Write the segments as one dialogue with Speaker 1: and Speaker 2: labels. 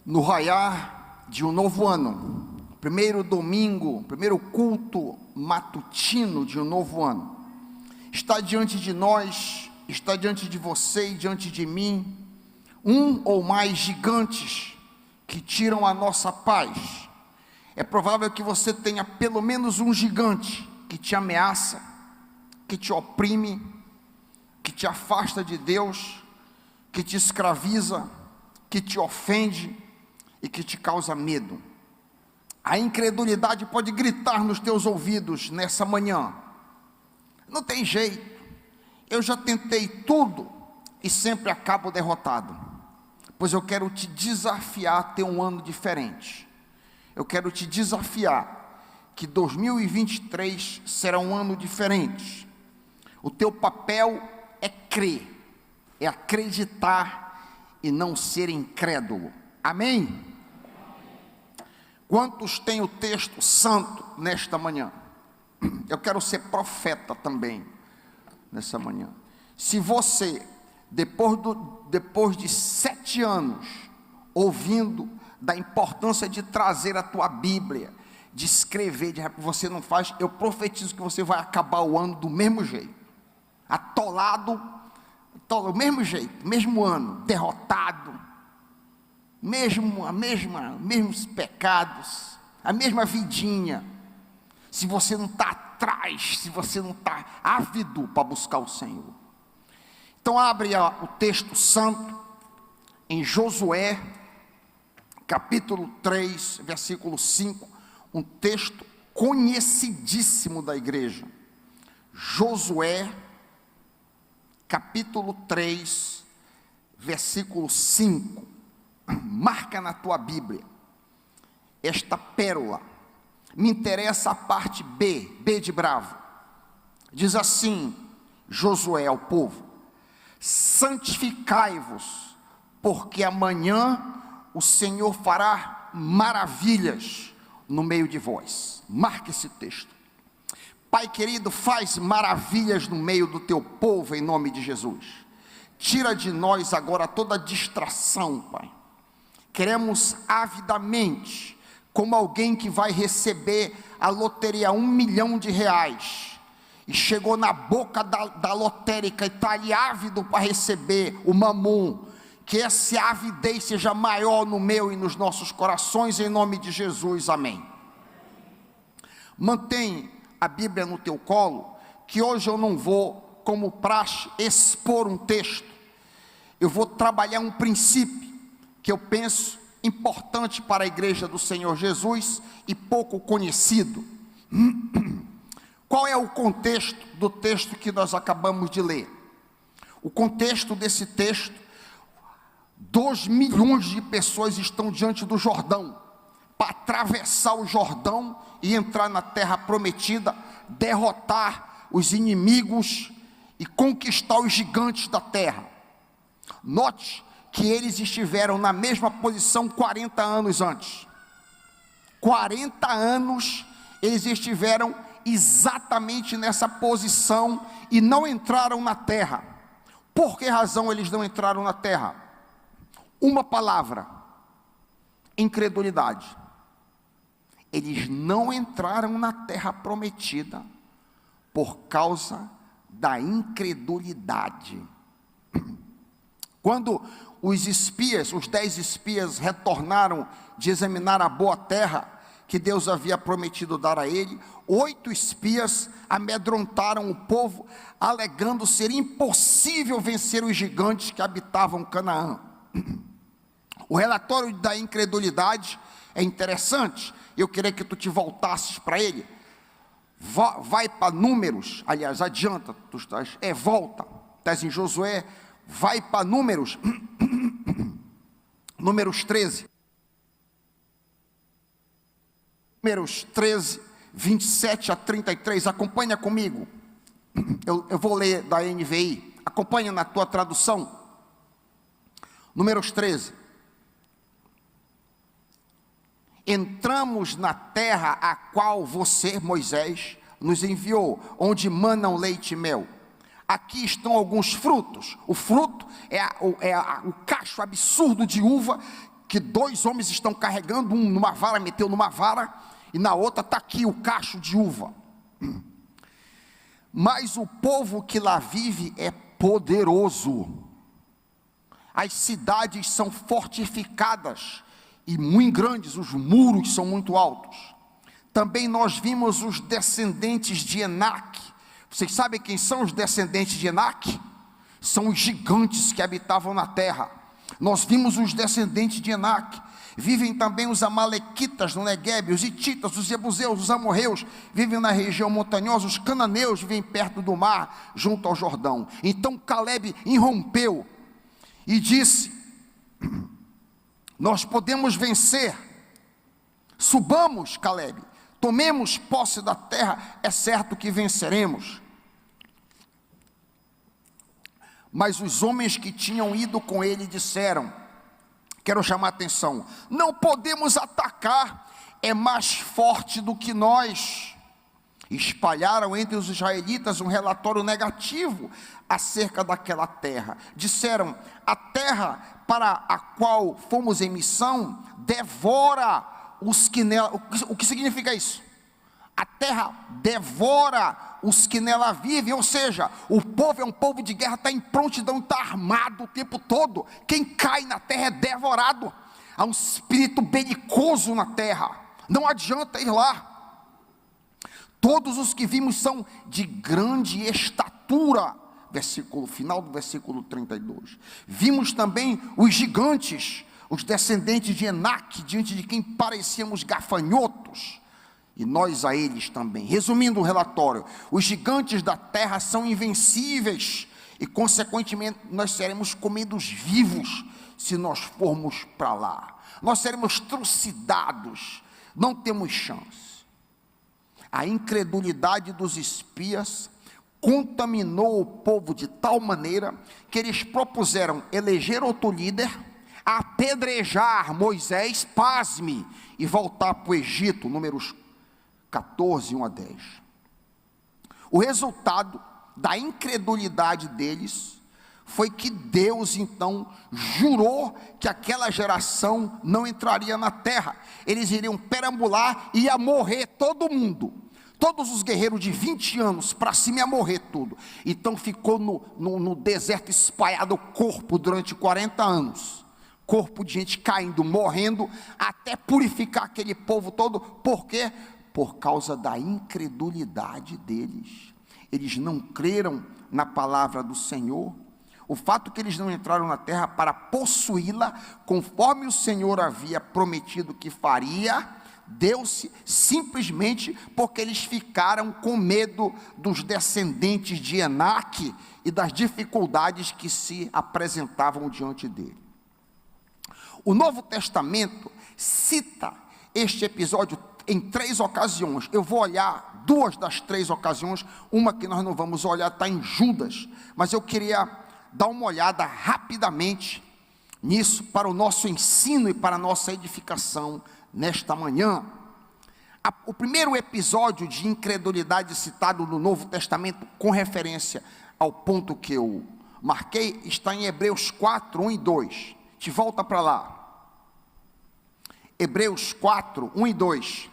Speaker 1: No raiar de um novo ano, primeiro domingo, primeiro culto matutino de um novo ano, está diante de nós, está diante de você e diante de mim, um ou mais gigantes que tiram a nossa paz. É provável que você tenha pelo menos um gigante que te ameaça, que te oprime, que te afasta de Deus, que te escraviza, que te ofende e que te causa medo. A incredulidade pode gritar nos teus ouvidos nessa manhã: não tem jeito, eu já tentei tudo e sempre acabo derrotado. Pois eu quero te desafiar a ter um ano diferente. Eu quero te desafiar que 2023 será um ano diferente. O teu papel é crer, é acreditar e não ser incrédulo. Amém? Quantos têm o texto santo nesta manhã? Eu quero ser profeta também nessa manhã. Se você, depois de 7 anos ouvindo da importância de trazer a tua Bíblia, de escrever, você não faz, eu profetizo que você vai acabar o ano do mesmo jeito, atolado, do mesmo jeito, mesmo ano, derrotado, mesmos pecados, a mesma vidinha. Se você não está atrás, se você não está ávido para buscar o Senhor. Então abre o texto santo em Josué, capítulo 3, versículo 5, um texto conhecidíssimo da igreja. Josué, capítulo 3, versículo 5, marca na tua Bíblia esta pérola. Me interessa a parte B de bravo. Diz assim Josué ao povo: santificai-vos, porque amanhã o Senhor fará maravilhas no meio de vós. Marque esse texto. Pai querido, faz maravilhas no meio do teu povo em nome de Jesus. Tira de nós agora toda distração, Pai. Queremos avidamente, como alguém que vai receber a loteria, R$1 milhão, e chegou na boca da lotérica e está ali ávido para receber o mamum, que essa avidez seja maior no meu e nos nossos corações, em nome de Jesus, amém. Mantém a Bíblia no teu colo, que hoje eu não vou, como praxe, expor um texto. Eu vou trabalhar um princípio que eu penso importante para a igreja do Senhor Jesus e pouco conhecido. Qual é o contexto do texto que nós acabamos de ler? O contexto desse texto: 2 milhões de pessoas estão diante do Jordão, para atravessar o Jordão e entrar na terra prometida, derrotar os inimigos e conquistar os gigantes da terra. Note que eles estiveram na mesma posição 40 anos antes. 40 anos eles estiveram exatamente nessa posição e não entraram na terra. Por que razão eles não entraram na terra? Uma palavra: incredulidade. Eles não entraram na terra prometida por causa da incredulidade. Quando os 10 espias retornaram de examinar a boa terra que Deus havia prometido dar a ele, 8 espias amedrontaram o povo, alegando ser impossível vencer os gigantes que habitavam Canaã. O relatório da incredulidade é interessante. Eu queria que tu te voltasses para ele. Vai para Números, aliás, adianta, tu estás, volta, estás em Josué, vai para Números, Números 13, Números 13, 27 a 33, acompanha comigo, eu vou ler da NVI, acompanha na tua tradução, Números 13, entramos na terra a qual você, Moisés, nos enviou, onde manam leite e mel. Aqui estão alguns frutos. O fruto é o cacho absurdo de uva que 2 homens estão carregando, um numa vara, meteu numa vara, e na outra está aqui o cacho de uva. Mas o povo que lá vive é poderoso, as cidades são fortificadas e muito grandes, os muros são muito altos. Também nós vimos os descendentes de Enaque. Vocês sabem quem são os descendentes de Enaque? São os gigantes que habitavam na terra. Nós vimos os descendentes de Enaque. Vivem também os amalequitas no Neguebe, os hititas, os jebuseus, os amorreus, vivem na região montanhosa, os cananeus vivem perto do mar, junto ao Jordão. Então Calebe irrompeu e disse: nós podemos vencer, subamos, Calebe, tomemos posse da terra, é certo que venceremos. Mas os homens que tinham ido com ele disseram, quero chamar a atenção, não podemos atacar, é mais forte do que nós. Espalharam entre os israelitas um relatório negativo acerca daquela terra. Disseram: a terra para a qual fomos em missão devora os que nela... O que significa isso? A terra devora os que nela vivem, ou seja, o povo é um povo de guerra, está em prontidão, está armado o tempo todo. Quem cai na terra é devorado. Há um espírito belicoso na terra, não adianta ir lá. Todos os que vimos são de grande estatura, final do versículo 32. Vimos também os gigantes, os descendentes de Enaque, diante de quem parecíamos gafanhotos, e nós a eles também. Resumindo o relatório, os gigantes da terra são invencíveis, e consequentemente nós seremos comidos vivos, se nós formos para lá. Nós seremos trucidados, não temos chance. A incredulidade dos espias contaminou o povo de tal maneira que eles propuseram eleger outro líder, apedrejar Moisés, pasme, e voltar para o Egito. Números 14, 1 a 10. O resultado da incredulidade deles foi que Deus então jurou que aquela geração não entraria na terra. Eles iriam perambular e ia morrer todo mundo. Todos os guerreiros de 20 anos para cima ia morrer tudo. Então ficou no deserto espalhado o corpo durante 40 anos. Corpo de gente caindo, morrendo, até purificar aquele povo todo. Por quê? Por causa da incredulidade deles. Eles não creram na palavra do Senhor. O fato que eles não entraram na terra para possuí-la, conforme o Senhor havia prometido que faria, deu-se simplesmente porque eles ficaram com medo dos descendentes de Enaque e das dificuldades que se apresentavam diante dele. O Novo Testamento cita este episódio em 3 ocasiões. Eu vou olhar 2 das 3 ocasiões, uma que nós não vamos olhar está em Judas, mas eu queria dar uma olhada rapidamente nisso para o nosso ensino e para a nossa edificação nesta manhã. O primeiro episódio de incredulidade citado no Novo Testamento, com referência ao ponto que eu marquei, está em Hebreus 4, 1 e 2. Te volta para lá. Hebreus 4, 1 e 2.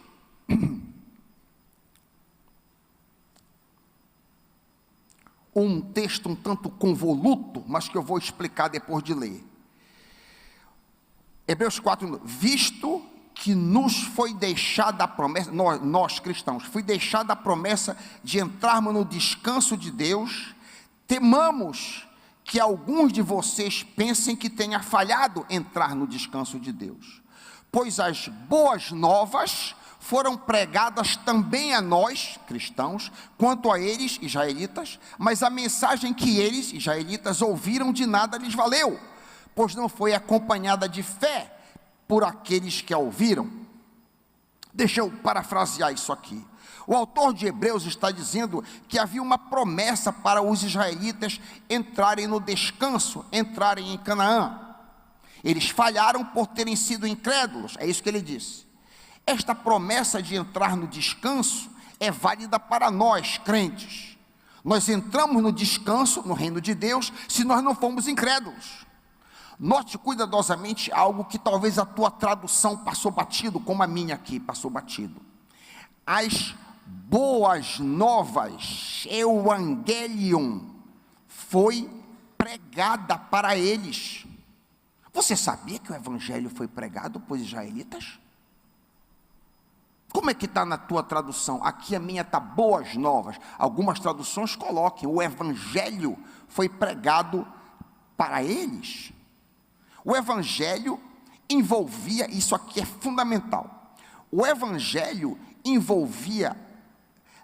Speaker 1: Um texto um tanto convoluto, mas que eu vou explicar depois de ler. Hebreus 4, visto que nos foi deixada a promessa, nós cristãos, foi deixada a promessa de entrarmos no descanso de Deus, temamos que alguns de vocês pensem que tenha falhado entrar no descanso de Deus, pois as boas novas foram pregadas também a nós, cristãos, quanto a eles, israelitas, mas a mensagem que eles, israelitas, ouviram de nada lhes valeu, pois não foi acompanhada de fé por aqueles que a ouviram. Deixa eu parafrasear isso aqui. O autor de Hebreus está dizendo que havia uma promessa para os israelitas entrarem no descanso, entrarem em Canaã. Eles falharam por terem sido incrédulos, é isso que ele disse. Esta promessa de entrar no descanso é válida para nós, crentes. Nós entramos no descanso, no reino de Deus, se nós não formos incrédulos. Note cuidadosamente algo que talvez a tua tradução passou batido, como a minha aqui passou batido. As boas novas, Evangelion, foi pregada para eles. Você sabia que o evangelho foi pregado para os israelitas? Como é que está na tua tradução? Aqui a minha está boas novas. Algumas traduções coloquem, o evangelho foi pregado para eles. O evangelho envolvia, isso aqui é fundamental, o evangelho envolvia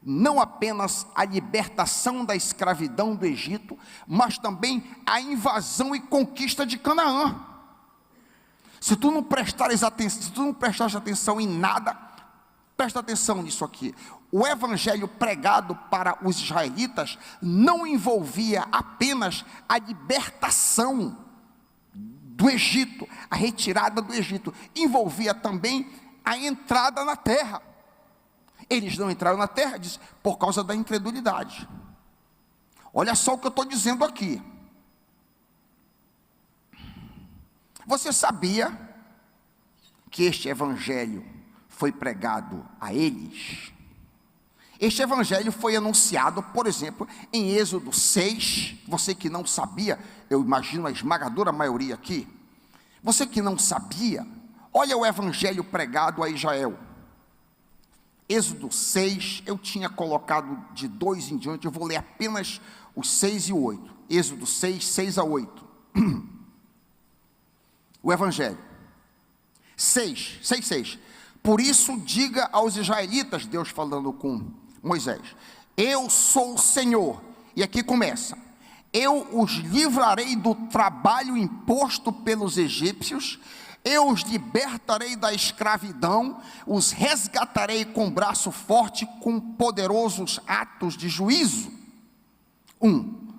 Speaker 1: não apenas a libertação da escravidão do Egito, mas também a invasão e conquista de Canaã. Se tu não prestares atenção em nada, presta atenção nisso aqui. O evangelho pregado para os israelitas não envolvia apenas a libertação do Egito, a retirada do Egito, envolvia também a entrada na terra. Eles não entraram na terra, diz, por causa da incredulidade. Olha só o que eu estou dizendo aqui. Você sabia que este evangelho foi pregado a eles? Este evangelho foi anunciado, por exemplo, em Êxodo 6, você que não sabia, eu imagino a esmagadora maioria aqui, você que não sabia, olha o evangelho pregado a Israel. Êxodo 6, eu tinha colocado de 2 em diante, eu vou ler apenas os 6 e 8. Êxodo 6, 6 a 8. O evangelho. 6. Por isso diga aos israelitas, Deus falando com Moisés, eu sou o Senhor. E aqui começa. Eu os livrarei do trabalho imposto pelos egípcios, eu os libertarei da escravidão, os resgatarei com braço forte, com poderosos atos de juízo. 1.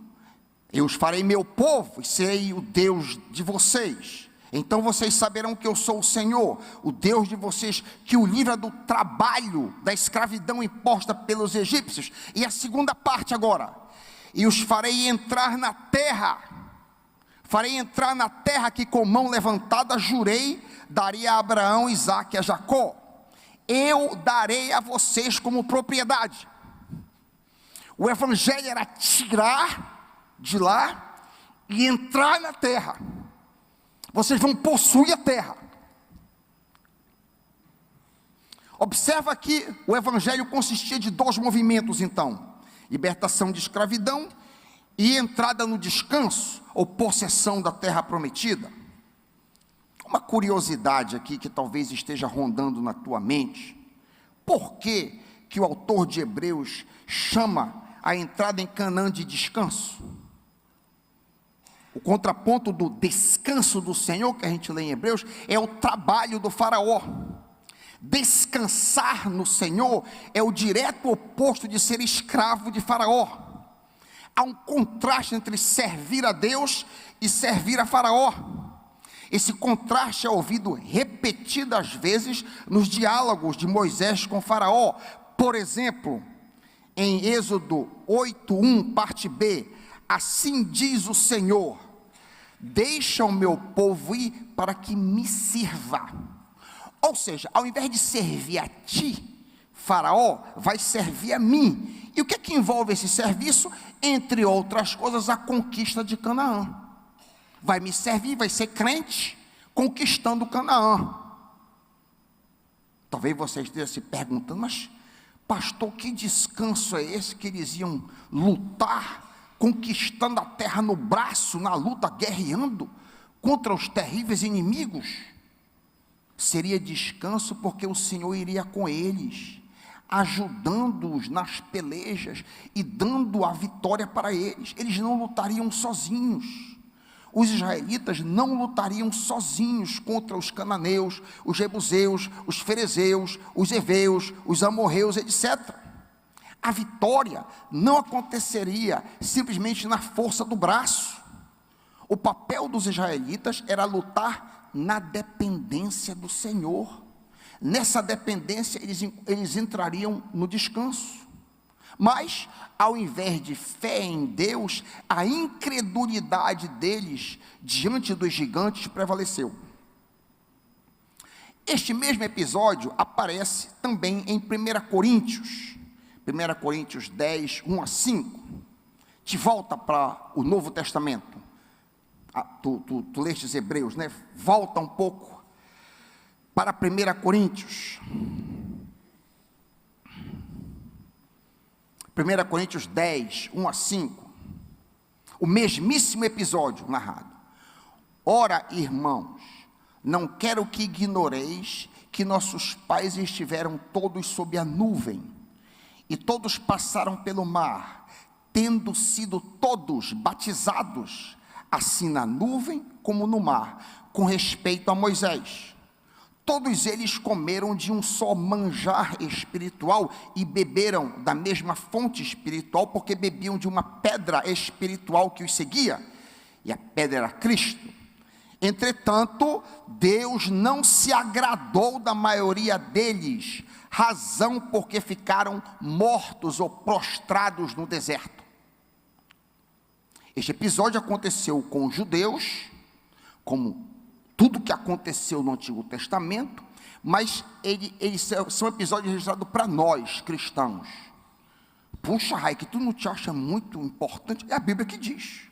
Speaker 1: Eu os farei meu povo e serei o Deus de vocês. Então vocês saberão que eu sou o Senhor, o Deus de vocês, que o livra do trabalho, da escravidão imposta pelos egípcios. E a segunda parte agora. E os farei entrar na terra. Farei entrar na terra que com mão levantada jurei, daria a Abraão, Isaque e a Jacó. Eu darei a vocês como propriedade. O evangelho era tirar de lá e entrar na terra. Vocês vão possuir a terra. Observa que o evangelho consistia de 2 movimentos então. Libertação de escravidão e entrada no descanso, ou possessão da terra prometida. Uma curiosidade aqui que talvez esteja rondando na tua mente. Por que o autor de Hebreus chama a entrada em Canaã de descanso? O contraponto do descanso do Senhor, que a gente lê em Hebreus, é o trabalho do faraó. Descansar no Senhor é o direto oposto de ser escravo de faraó. Há um contraste entre servir a Deus e servir a faraó. Esse contraste é ouvido repetidas vezes nos diálogos de Moisés com faraó. Por exemplo, em Êxodo 8:1, parte B, assim diz o Senhor, deixa o meu povo ir para que me sirva. Ou seja, ao invés de servir a ti, faraó vai servir a mim. E o que é que envolve esse serviço? Entre outras coisas, a conquista de Canaã. Vai me servir, vai ser crente, conquistando Canaã. Talvez você esteja se perguntando, mas pastor, que descanso é esse que eles iam lutar, conquistando a terra no braço, na luta, guerreando contra os terríveis inimigos? Seria descanso porque o Senhor iria com eles, ajudando-os nas pelejas e dando a vitória para eles. Eles não lutariam sozinhos. Os israelitas não lutariam sozinhos contra os cananeus, os jebuseus, os ferezeus, os heveus, os amorreus, etc. A vitória não aconteceria simplesmente na força do braço. O papel dos israelitas era lutar na dependência do Senhor. Nessa dependência eles entrariam no descanso. Mas, ao invés de fé em Deus, a incredulidade deles diante dos gigantes prevaleceu. Este mesmo episódio aparece também em 1 Coríntios 10, 1 a 5. Te volta para o Novo Testamento. Tu leste os Hebreus, né? Volta um pouco para 1 Coríntios. 1 Coríntios 10, 1 a 5. O mesmíssimo episódio narrado. Ora, irmãos, não quero que ignoreis que nossos pais estiveram todos sob a nuvem, e todos passaram pelo mar, tendo sido todos batizados, assim na nuvem como no mar, com respeito a Moisés. Todos eles comeram de um só manjar espiritual e beberam da mesma fonte espiritual, porque bebiam de uma pedra espiritual que os seguia, e a pedra era Cristo. Entretanto, Deus não se agradou da maioria deles, razão porque ficaram mortos ou prostrados no deserto. Este episódio aconteceu com os judeus, como tudo que aconteceu no Antigo Testamento, mas eles são episódios registrados para nós, cristãos. Puxa, Rai, que tu não te acha muito importante? É a Bíblia que diz.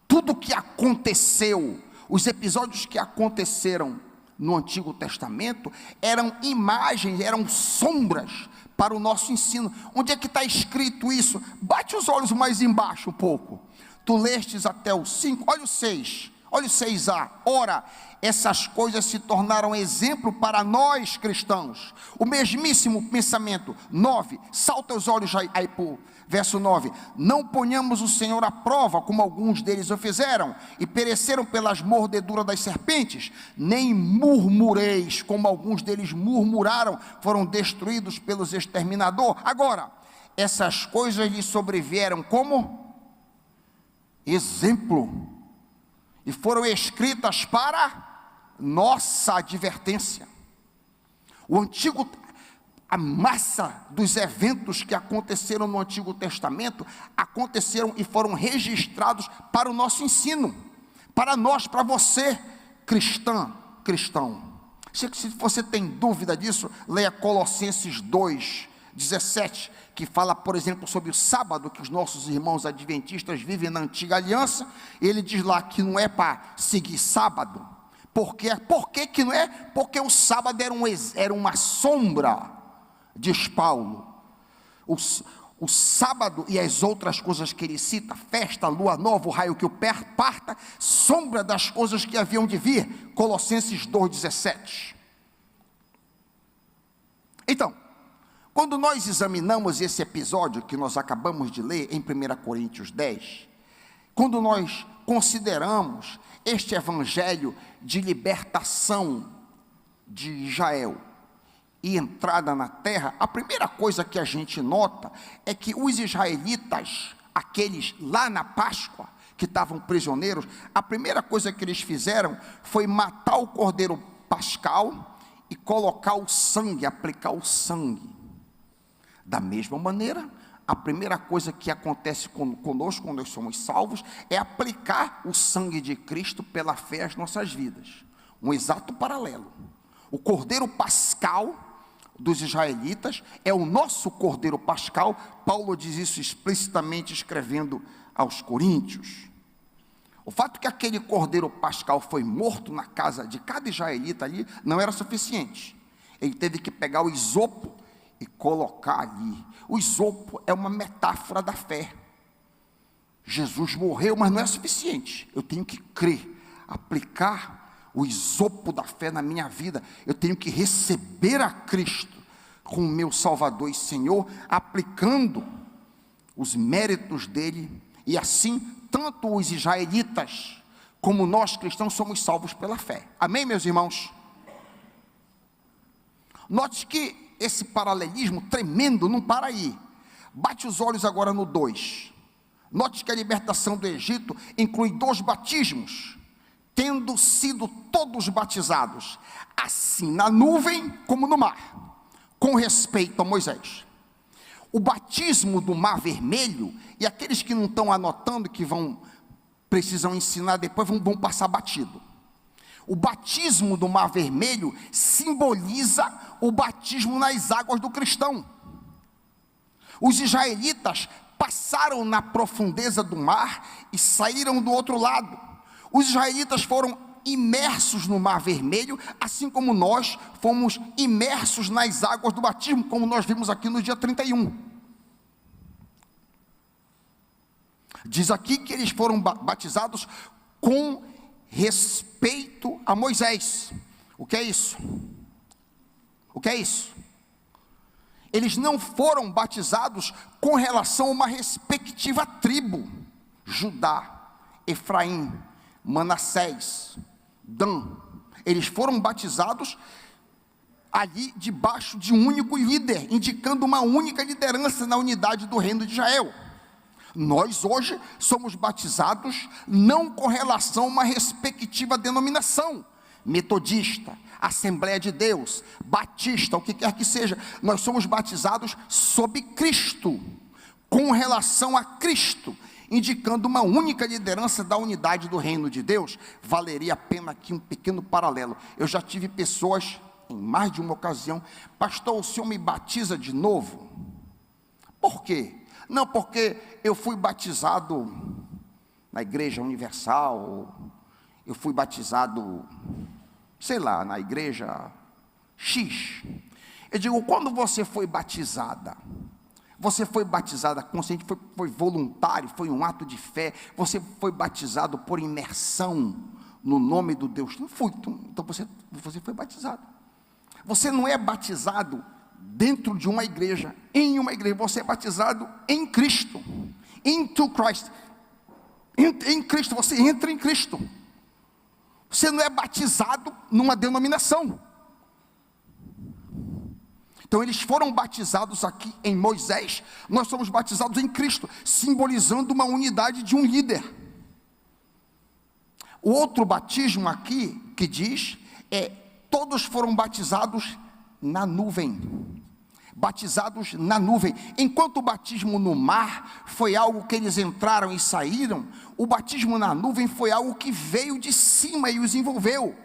Speaker 1: Tudo que aconteceu, os episódios que aconteceram no Antigo Testamento, eram imagens, eram sombras para o nosso ensino. Onde é que está escrito isso? Bate os olhos mais embaixo um pouco. Tu lestes até o 5, olha o 6. Olha o 6a, ora, essas coisas se tornaram exemplo para nós cristãos. O mesmíssimo pensamento. 9, salta os olhos aí para o verso 9. Não ponhamos o Senhor à prova, como alguns deles o fizeram, e pereceram pelas mordeduras das serpentes. Nem murmureis, como alguns deles murmuraram, foram destruídos pelos exterminadores. Agora, essas coisas lhes sobrevieram como exemplo, e foram escritas para nossa advertência. A massa dos eventos que aconteceram no Antigo Testamento, aconteceram e foram registrados para o nosso ensino, para nós, para você, cristão. Se você tem dúvida disso, leia Colossenses 2, 17, que fala, por exemplo, sobre o sábado, que os nossos irmãos adventistas vivem na antiga aliança. Ele diz lá que não é para seguir sábado. Por que que não é? Porque o sábado era uma sombra, diz Paulo. O sábado e as outras coisas que ele cita, festa, lua nova, o raio que o parta, sombra das coisas que haviam de vir. Colossenses 2,17. Então, quando nós examinamos esse episódio que nós acabamos de ler em 1 Coríntios 10, quando nós consideramos este evangelho de libertação de Israel e entrada na terra, a primeira coisa que a gente nota é que os israelitas, aqueles lá na Páscoa, que estavam prisioneiros, a primeira coisa que eles fizeram foi matar o cordeiro pascal e colocar o sangue, aplicar o sangue. Da mesma maneira, a primeira coisa que acontece conosco, quando nós somos salvos, é aplicar o sangue de Cristo pela fé às nossas vidas. Um exato paralelo. O cordeiro pascal dos israelitas é o nosso cordeiro pascal. Paulo diz isso explicitamente escrevendo aos Coríntios. O fato que aquele cordeiro pascal foi morto na casa de cada israelita ali, não era suficiente. Ele teve que pegar o isopo e colocar ali. O isopo é uma metáfora da fé. Jesus morreu, mas não é suficiente. Eu tenho que crer, aplicar o isopo da fé na minha vida. Eu tenho que receber a Cristo como meu Salvador e Senhor, aplicando os méritos dele, e assim, tanto os israelitas, como nós cristãos, somos salvos pela fé. Amém, meus irmãos? Note que esse paralelismo tremendo não para aí. Bate os olhos agora no 2. Note que a libertação do Egito inclui 2 batismos, tendo sido todos batizados, assim na nuvem como no mar, com respeito a Moisés. O batismo do Mar Vermelho, e aqueles que não estão anotando, que precisam ensinar depois, vão passar batido. O batismo do Mar Vermelho simboliza o batismo nas águas do cristão. Os israelitas passaram na profundeza do mar e saíram do outro lado. Os israelitas foram imersos no Mar Vermelho, assim como nós fomos imersos nas águas do batismo, como nós vimos aqui no dia 31. Diz aqui que eles foram batizados com respeito a Moisés. O que é isso? O que é isso? Eles não foram batizados com relação a uma respectiva tribo: Judá, Efraim, Manassés, Dan. Eles foram batizados ali debaixo de um único líder, indicando uma única liderança na unidade do reino de Israel. Nós hoje somos batizados não com relação a uma respectiva denominação: metodista, Assembleia de Deus, batista, o que quer que seja. Nós somos batizados sob Cristo, com relação a Cristo, indicando uma única liderança da unidade do reino de Deus. Valeria a pena aqui um pequeno paralelo. Eu já tive pessoas, em mais de uma ocasião: pastor, o senhor me batiza de novo? Por quê? Não, porque eu fui batizado na Igreja Universal, eu fui batizado, sei lá, na igreja X. Eu digo: quando você foi batizada consciente, foi voluntário, foi um ato de fé, você foi batizado por imersão no nome do Deus? Não fui, então você foi batizado. Você não é batizado dentro de uma igreja, em uma igreja, você é batizado em Cristo, into Christ, em Cristo, você entra em Cristo. Você não é batizado numa denominação. Então eles foram batizados aqui em Moisés, nós somos batizados em Cristo, simbolizando uma unidade de um líder. O outro batismo aqui, que diz, todos foram batizados na nuvem. Batizados na nuvem. Enquanto o batismo no mar foi algo que eles entraram e saíram, o batismo na nuvem foi algo que veio de cima e os envolveu.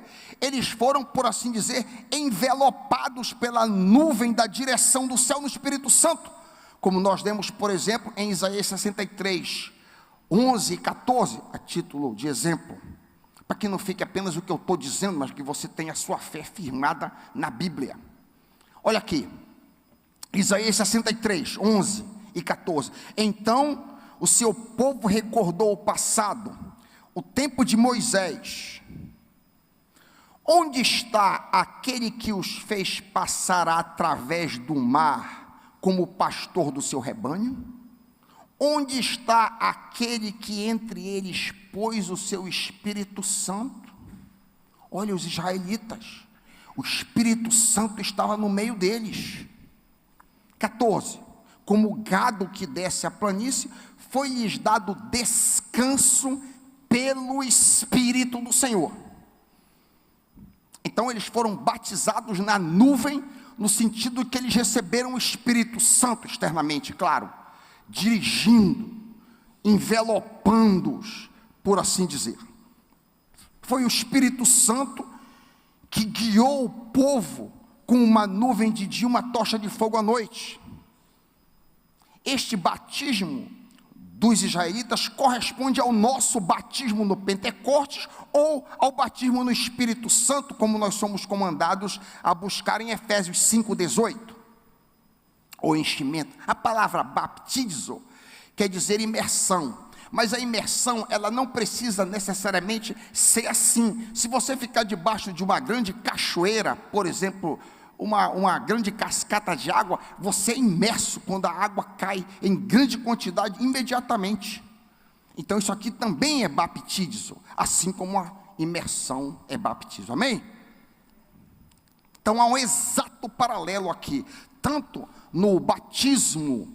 Speaker 1: Eles foram, por assim dizer, envelopados pela nuvem da direção do céu no Espírito Santo, como nós lemos, por exemplo, em Isaías 63, 11 e 14, a título de exemplo, para que não fique apenas o que eu estou dizendo, mas que você tenha a sua fé firmada na Bíblia. Olha aqui, Isaías 63, 11 e 14. Então o seu povo recordou o passado, o tempo de Moisés. Onde está aquele que os fez passar através do mar como pastor do seu rebanho? Onde está aquele que entre eles pôs o seu Espírito Santo? Olha, os israelitas, o Espírito Santo estava no meio deles. 14. Como o gado que desce a planície, foi-lhes dado descanso pelo Espírito do Senhor. Então eles foram batizados na nuvem, no sentido que eles receberam o Espírito Santo externamente, claro, dirigindo, envelopando-os, por assim dizer. Foi o Espírito Santo que guiou o povo com uma nuvem de dia, uma tocha de fogo à noite. Este batismo dos israelitas corresponde ao nosso batismo no Pentecostes, ou ao batismo no Espírito Santo, como nós somos comandados a buscar em Efésios 5:18. O enchimento. A palavra baptizo quer dizer imersão, mas a imersão, ela não precisa necessariamente ser assim. Se você ficar debaixo de uma grande cachoeira, por exemplo, uma grande cascata de água, você é imerso quando a água cai em grande quantidade imediatamente. Então isso aqui também é baptizo, assim como a imersão é baptizo, amém? Então há um exato paralelo aqui, tanto no batismo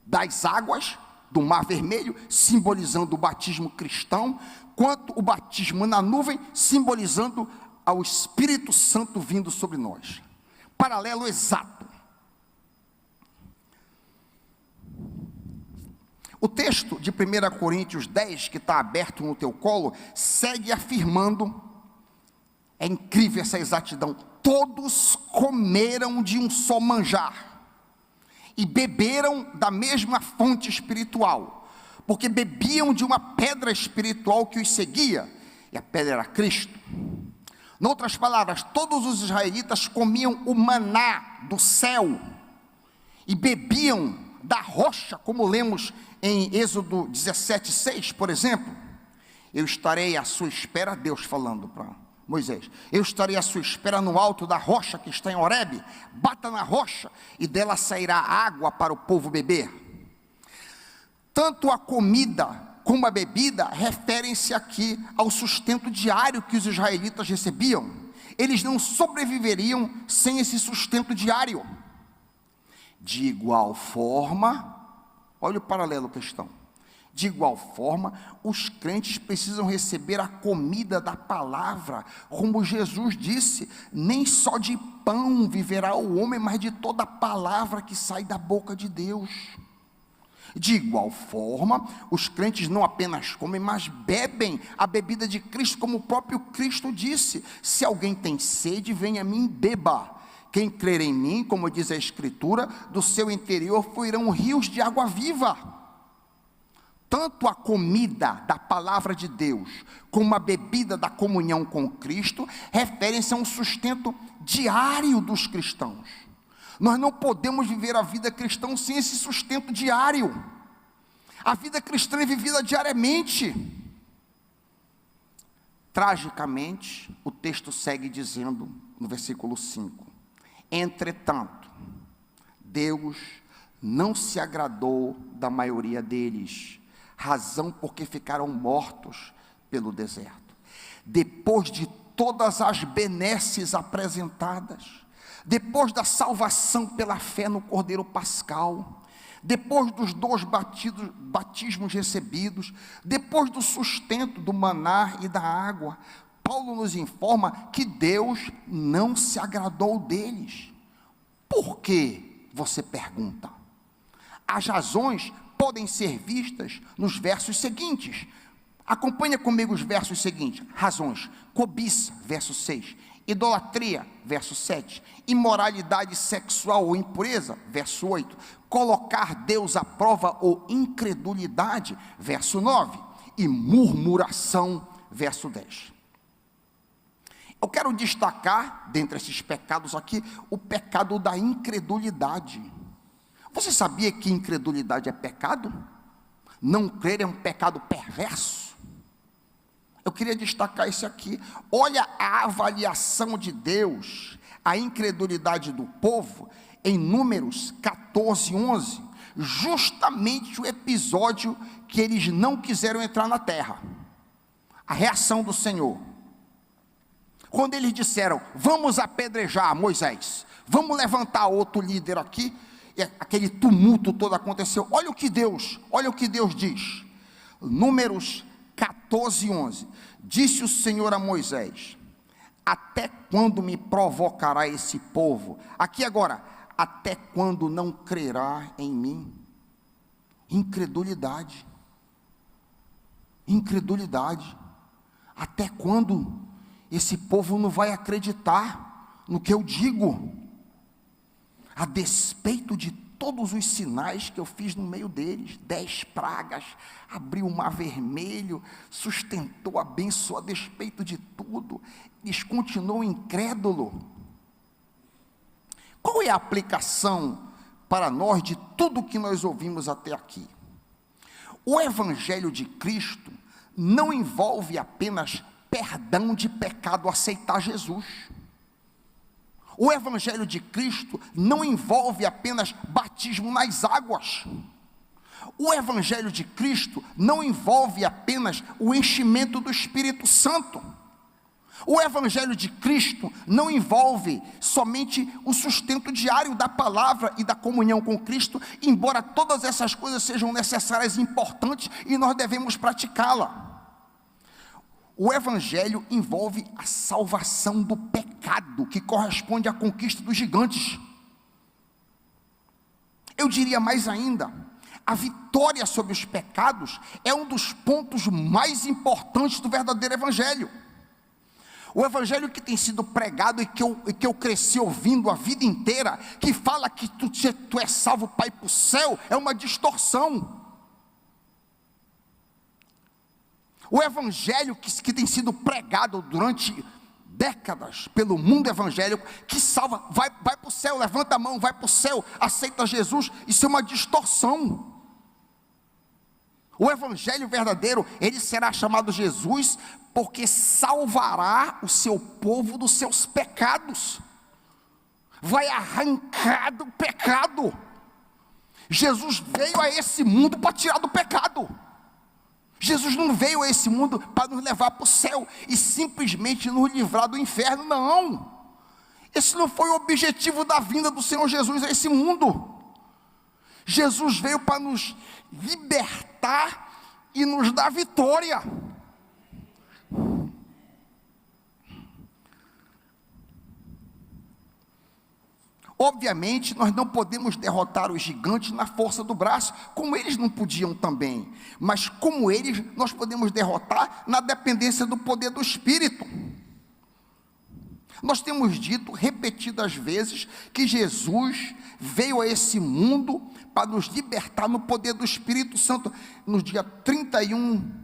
Speaker 1: das águas do Mar Vermelho, simbolizando o batismo cristão, quanto o batismo na nuvem, simbolizando ao Espírito Santo vindo sobre nós. Paralelo exato. O texto de 1 Coríntios 10, que está aberto no teu colo, segue afirmando, é incrível essa exatidão: todos comeram de um só manjar, e beberam da mesma fonte espiritual, porque bebiam de uma pedra espiritual que os seguia, e a pedra era Cristo. Em outras palavras, todos os israelitas comiam o maná do céu, e bebiam da rocha, como lemos em Êxodo 17:6, por exemplo. Eu estarei à sua espera, Deus falando para Moisés, eu estarei à sua espera no alto da rocha que está em Horebe, bata na rocha, e dela sairá água para o povo beber. Tanto a comida como a bebida referem-se aqui ao sustento diário que os israelitas recebiam. Eles não sobreviveriam sem esse sustento diário. De igual forma, olha o paralelo questão. De igual forma, os crentes precisam receber a comida da palavra, como Jesus disse: nem só de pão viverá o homem, mas de toda a palavra que sai da boca de Deus. De igual forma, os crentes não apenas comem, mas bebem a bebida de Cristo, como o próprio Cristo disse: se alguém tem sede, venha a mim e beba. Quem crer em mim, como diz a Escritura, do seu interior fluirão rios de água viva. Tanto a comida da palavra de Deus, como a bebida da comunhão com Cristo, referem-se a um sustento diário dos cristãos. Nós não podemos viver a vida cristã sem esse sustento diário. A vida cristã é vivida diariamente. Tragicamente, o texto segue dizendo, no versículo 5: entretanto, Deus não se agradou da maioria deles, razão porque ficaram mortos pelo deserto. Depois de todas as benesses apresentadas, depois da salvação pela fé no Cordeiro Pascal, depois dos 2 batismos recebidos, depois do sustento do maná e da água, Paulo nos informa que Deus não se agradou deles. Por quê? Você pergunta. As razões podem ser vistas nos versos seguintes. Acompanha comigo os versos seguintes. Razões: cobiça, verso 6. Idolatria, verso 7. Imoralidade sexual ou impureza, verso 8. Colocar Deus à prova ou incredulidade, verso 9. E murmuração, verso 10. Eu quero destacar, dentre esses pecados aqui, o pecado da incredulidade. Você sabia que incredulidade é pecado? Não crer é um pecado perverso? Eu queria destacar isso aqui. Olha a avaliação de Deus, a incredulidade do povo, em Números 14:11, justamente o episódio que eles não quiseram entrar na terra. A reação do Senhor. Quando eles disseram: vamos apedrejar Moisés, vamos levantar outro líder aqui, e aquele tumulto todo aconteceu. Olha o que Deus diz. Números 14:11. Disse o Senhor a Moisés: até quando me provocará esse povo? Aqui agora, até quando não crerá em mim? Incredulidade. Até quando esse povo não vai acreditar no que eu digo? A despeito de todos os sinais que eu fiz no meio deles, 10 pragas, abriu o mar vermelho, sustentou, abençoou, a despeito de tudo, eles continuam incrédulos. Qual é a aplicação para nós de tudo que nós ouvimos até aqui? O Evangelho de Cristo não envolve apenas perdão de pecado, aceitar Jesus. O Evangelho de Cristo não envolve apenas batismo nas águas. O Evangelho de Cristo não envolve apenas o enchimento do Espírito Santo. O Evangelho de Cristo não envolve somente o sustento diário da palavra e da comunhão com Cristo, embora todas essas coisas sejam necessárias e importantes e nós devemos praticá-la. O Evangelho envolve a salvação do pecado, que corresponde à conquista dos gigantes. Eu diria mais ainda, A vitória sobre os pecados é um dos pontos mais importantes do verdadeiro evangelho. O evangelho que tem sido pregado e que eu cresci ouvindo a vida inteira, que fala que tu é salvo para ir para o céu, é uma distorção. O evangelho que tem sido pregado durante décadas pelo mundo evangélico, que salva, vai para o céu, levanta a mão, vai para o céu, aceita Jesus, isso é uma distorção. O evangelho verdadeiro, ele será chamado Jesus, porque salvará o seu povo dos seus pecados, vai arrancar do pecado. Jesus veio a esse mundo para tirar do pecado. Jesus não veio a esse mundo para nos levar para o céu e simplesmente nos livrar do inferno, não. Esse não foi o objetivo da vinda do Senhor Jesus a esse mundo. Jesus veio para nos libertar e nos dar vitória. Obviamente, nós não podemos derrotar os gigantes na força do braço, como eles não podiam também. Mas como eles, nós podemos derrotar na dependência do poder do Espírito. Nós temos dito repetidas vezes que Jesus veio a esse mundo para nos libertar no poder do Espírito Santo. No dia 31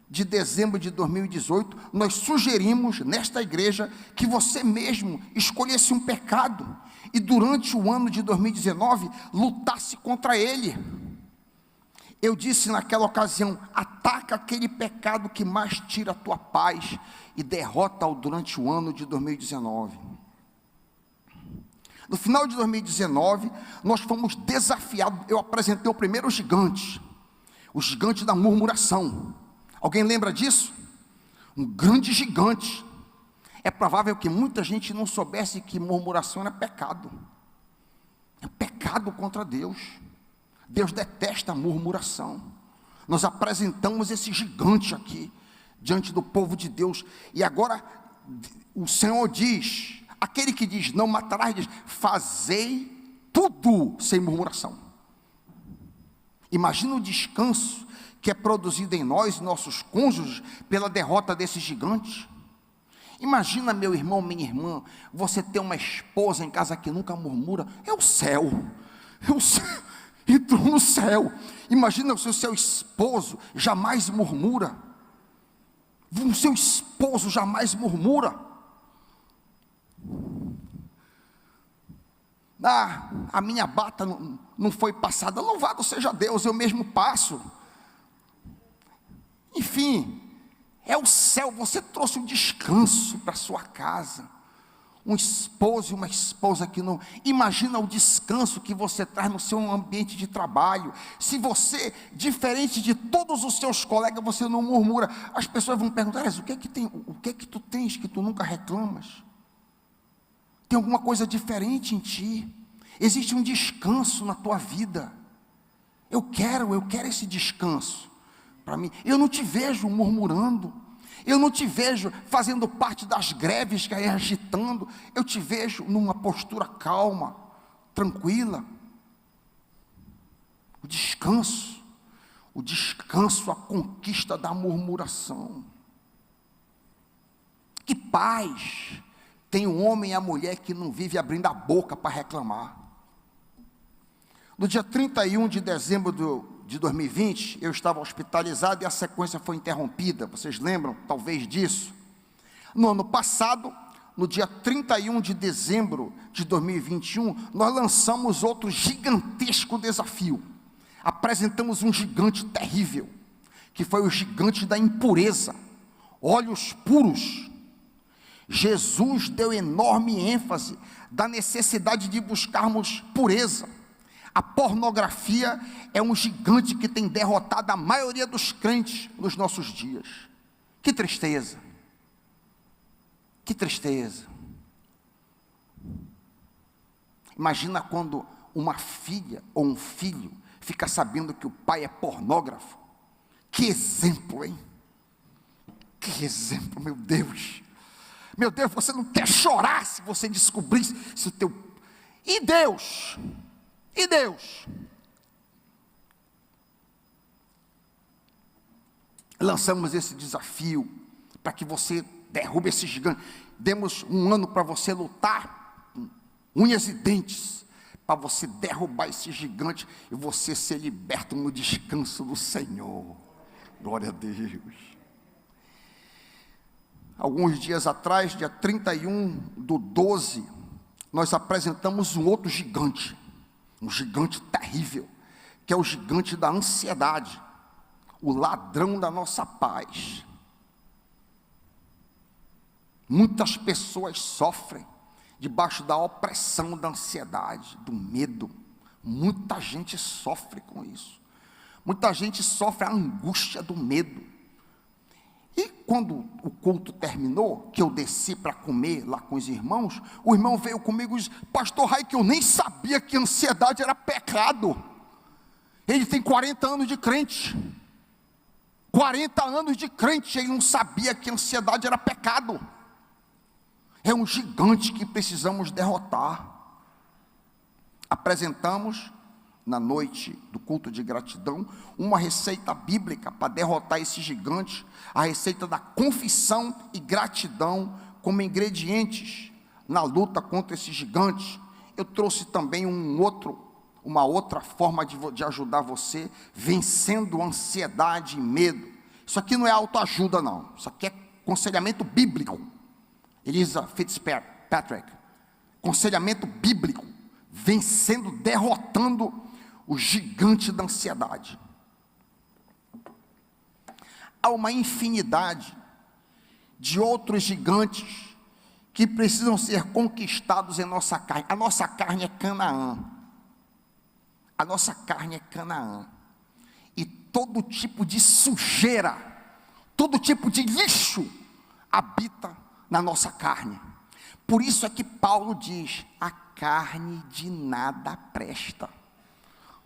Speaker 1: de dezembro de 2018, nós sugerimos nesta igreja que você mesmo escolhesse um pecado e durante o ano de 2019 lutasse contra ele. Eu disse naquela ocasião: ataca aquele pecado que mais tira a tua paz e derrota-o durante o ano de 2019. No final de 2019, nós fomos desafiados. Eu apresentei o primeiro gigante, o gigante da murmuração. Alguém lembra disso? Um grande gigante. É provável que muita gente não soubesse que murmuração era pecado. É pecado contra Deus. Deus detesta a murmuração. Nós apresentamos esse gigante aqui, diante do povo de Deus. E agora, o Senhor diz, aquele que diz, não matarás, diz, fazei tudo sem murmuração. Imagina o descanso que é produzido em nós e nossos cônjuges pela derrota desse gigante. Imagina, meu irmão, minha irmã, você ter uma esposa em casa que nunca murmura. É o céu. Entrou no céu. Imagina se o seu esposo jamais murmura. O seu esposo jamais murmura. A minha bata não foi passada. Louvado seja Deus, eu mesmo passo. Enfim, é o céu. Você trouxe um descanso para sua casa. Um esposo e uma esposa que não... Imagina o descanso que você traz no seu ambiente de trabalho. Se você, diferente de todos os seus colegas, você não murmura, as pessoas vão perguntar: o que é que tu tens que tu nunca reclamas? Tem alguma coisa diferente em ti. Existe um descanso na tua vida. Eu quero esse descanso para mim. Eu não te vejo murmurando. Eu não te vejo fazendo parte das greves que aí agitando. Eu te vejo numa postura calma, tranquila. O descanso, a conquista da murmuração. Que paz tem o homem e a mulher que não vive abrindo a boca para reclamar. No dia 31 de dezembro de 2020, eu estava hospitalizado e a sequência foi interrompida. Vocês lembram, talvez, disso? No ano passado, no dia 31 de dezembro de 2021, nós lançamos outro gigantesco desafio. Apresentamos um gigante terrível, que foi o gigante da impureza, olhos puros. Jesus deu enorme ênfase da necessidade de buscarmos pureza. A pornografia é um gigante que tem derrotado a maioria dos crentes nos nossos dias. Que tristeza. Que tristeza. Imagina quando uma filha ou um filho fica sabendo que o pai é pornógrafo. Que exemplo, hein? Que exemplo, meu Deus. Meu Deus, você não quer chorar se você descobrisse se o teu... E Deus? lançamos esse desafio para que você derrube esse gigante. Demos um ano para você lutar, unhas e dentes, para você derrubar esse gigante e você ser liberto no descanso do Senhor. Glória a Deus. Alguns dias atrás, dia 31/12, nós apresentamos um outro gigante, um gigante terrível, que é o gigante da ansiedade, o ladrão da nossa paz. Muitas pessoas sofrem debaixo da opressão da ansiedade, do medo. Muita gente sofre com isso. Muita gente sofre a angústia do medo. E quando o culto terminou, que eu desci para comer lá com os irmãos, o irmão veio comigo e disse: pastor Raik, eu nem sabia que ansiedade era pecado. Ele tem 40 anos de crente. 40 anos de crente, ele não sabia que ansiedade era pecado. É um gigante que precisamos derrotar. Apresentamos, na noite do culto de gratidão, uma receita bíblica para derrotar esse gigante, a receita da confissão e gratidão como ingredientes na luta contra esse gigante. Eu trouxe também uma outra forma de ajudar você, vencendo ansiedade e medo. Isso aqui não é autoajuda não, isso aqui é aconselhamento bíblico. Elisa Fitzpatrick, aconselhamento bíblico, vencendo, derrotando o gigante da ansiedade. Há uma infinidade de outros gigantes que precisam ser conquistados em nossa carne. A nossa carne é Canaã. A nossa carne é Canaã. E todo tipo de sujeira, todo tipo de lixo habita na nossa carne. Por isso é que Paulo diz: a carne de nada presta.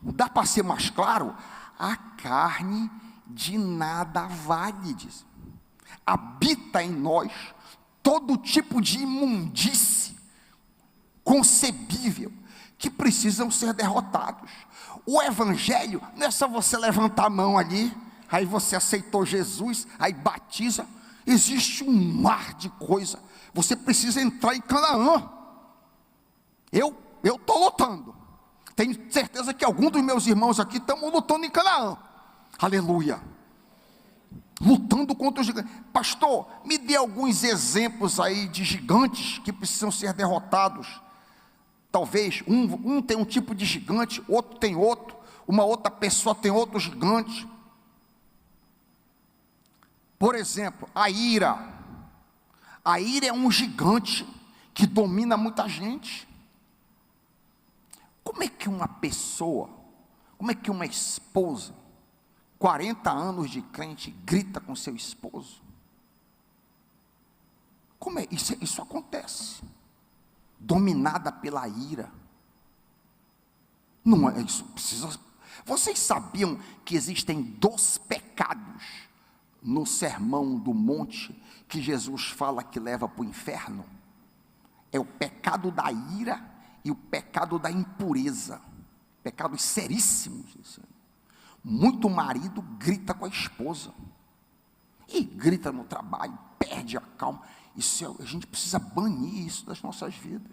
Speaker 1: Dá para ser mais claro? A carne de nada vale, diz. Habita em nós todo tipo de imundície concebível, que precisam ser derrotados. O evangelho não é só você levantar a mão ali, aí você aceitou Jesus, aí batiza. Existe um mar de coisa. Você precisa entrar em Canaã. Eu estou lutando. Tenho certeza que alguns dos meus irmãos aqui estão lutando em Canaã. Aleluia. Lutando contra os gigantes. Pastor, me dê alguns exemplos aí de gigantes que precisam ser derrotados. Talvez um tem um tipo de gigante, outro tem outro, uma outra pessoa tem outro gigante. Por exemplo, a ira. A ira é um gigante que domina muita gente. Como é que uma pessoa, como é que uma esposa, 40 anos de crente, grita com seu esposo? Como é? Isso acontece. Dominada pela ira. Não é isso, precisa. Vocês sabiam que existem 2 pecados no Sermão do Monte que Jesus fala que leva para o inferno? É o pecado da ira e o pecado da impureza. Pecados seríssimos. Muito marido grita com a esposa, e grita no trabalho, perde a calma. A gente precisa banir isso das nossas vidas.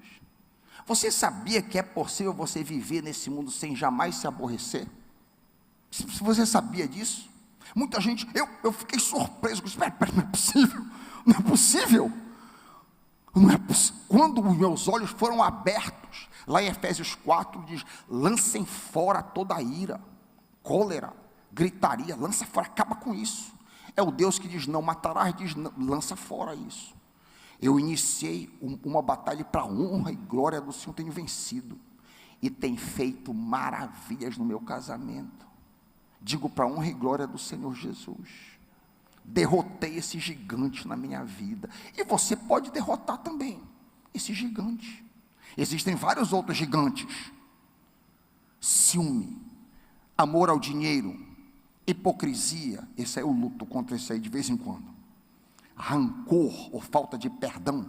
Speaker 1: Você sabia que é possível você viver nesse mundo sem jamais se aborrecer? Você sabia disso? Muita gente, eu fiquei surpreso, espera, não é possível, não é possível, não é possível. Quando os meus olhos foram abertos, lá em Efésios 4 diz: lancem fora toda a ira, cólera, gritaria, lança fora, acaba com isso. É o Deus que diz: não matarás, diz: não, lança fora isso. Eu iniciei uma batalha para a honra e glória do Senhor, tenho vencido, e tem feito maravilhas no meu casamento. Digo para a honra e glória do Senhor Jesus. Derrotei esse gigante na minha vida. E você pode derrotar também esse gigante. Existem vários outros gigantes: ciúme, amor ao dinheiro, hipocrisia. Esse aí eu luto contra esse aí de vez em quando. Rancor ou falta de perdão,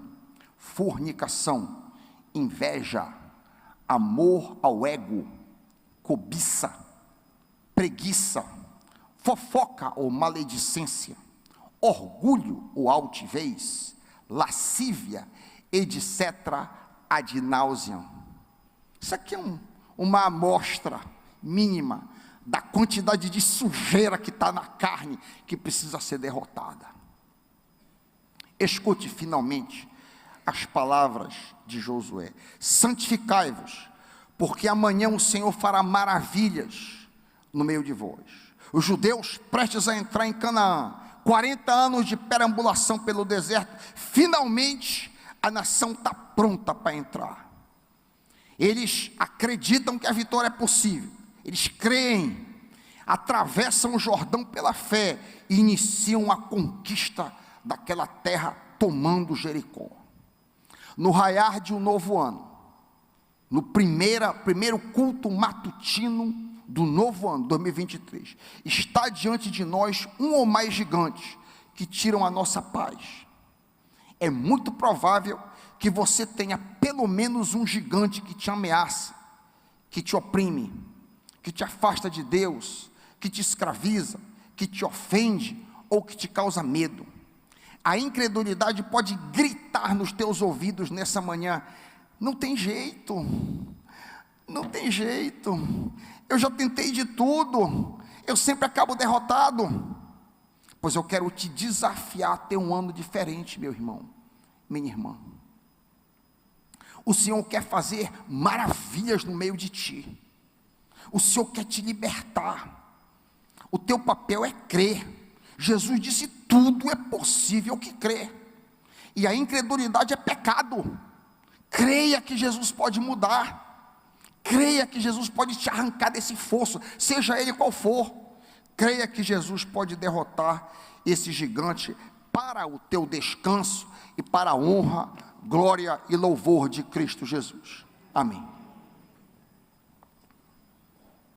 Speaker 1: fornicação, inveja, amor ao ego, cobiça, preguiça, fofoca ou maledicência, orgulho ou altivez, lascívia, etc. ad nauseam. Isso aqui é uma amostra mínima da quantidade de sujeira que está na carne, que precisa ser derrotada. Escute finalmente as palavras de Josué: santificai-vos, porque amanhã o Senhor fará maravilhas no meio de vós. Os judeus prestes a entrar em Canaã, 40 anos de perambulação pelo deserto, finalmente a nação está pronta para entrar. Eles acreditam que a vitória é possível, eles creem, atravessam o Jordão pela fé e iniciam a conquista daquela terra, tomando Jericó. No raiar de um novo ano, no primeiro culto matutino do novo ano, 2023, está diante de nós um ou mais gigantes que tiram a nossa paz. É muito provável que você tenha pelo menos um gigante que te ameaça, que te oprime, que te afasta de Deus, que te escraviza, que te ofende ou que te causa medo. A incredulidade pode gritar nos teus ouvidos nessa manhã: não tem jeito, não tem jeito, eu já tentei de tudo, eu sempre acabo derrotado. Pois eu quero te desafiar a ter um ano diferente, meu irmão, minha irmã. O Senhor quer fazer maravilhas no meio de ti, o Senhor quer te libertar. O teu papel é crer. Jesus disse: tudo é possível que crê. E a incredulidade é pecado. Creia que Jesus pode mudar. Creia que Jesus pode te arrancar desse fosso, seja ele qual for. Creia que Jesus pode derrotar esse gigante para o teu descanso e para a honra, glória e louvor de Cristo Jesus. Amém.